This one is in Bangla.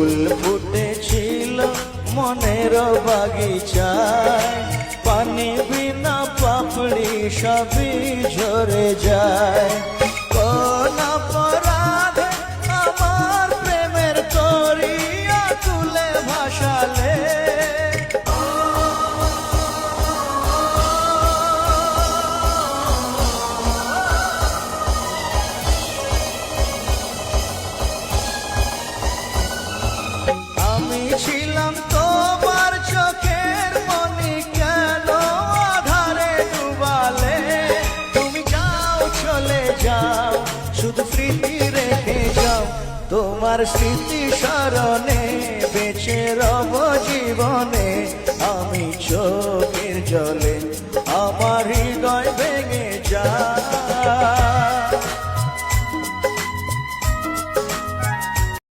ফুল ফুটেছিল মনের বাগিচায়, পানি বিনা পাপড়ি সবই ঝরে যায়। কোন অপরাধে আমার প্রেমের তরিয়া তুলে ভাসালে, আমি ছিলাম তোমার চোখের মনি, কেন আধারে ডুবালে? তুমি যাও চলে যাও, শুধু স্মৃতি রেখে যাও, তোমার স্মৃতি স্মরণে বেঁচে রব জীবনে। আমি চোখের জলে আমার হৃদয় ভেঙে যায়।